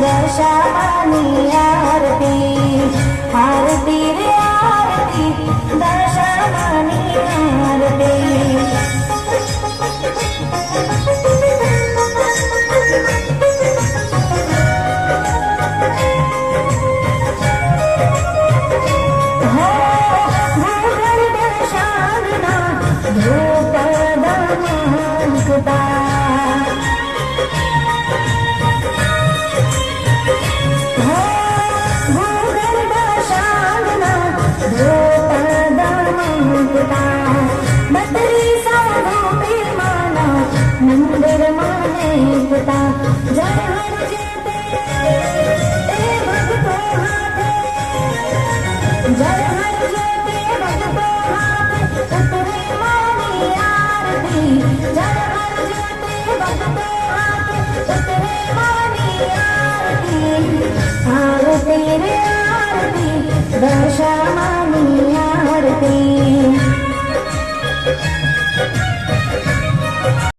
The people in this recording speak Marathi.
दर्शनानी आरती आरती रे आरती दर्शनानी आरती मंदिर माने पिता जय हर जेते भक्तो हाथे जय हर जेते भक्तो हाथे उतरे मानी आरती जय हर जेते भक्तो हाथे उतरे मानी आरती आरती रे आरती दर्शनानी आरती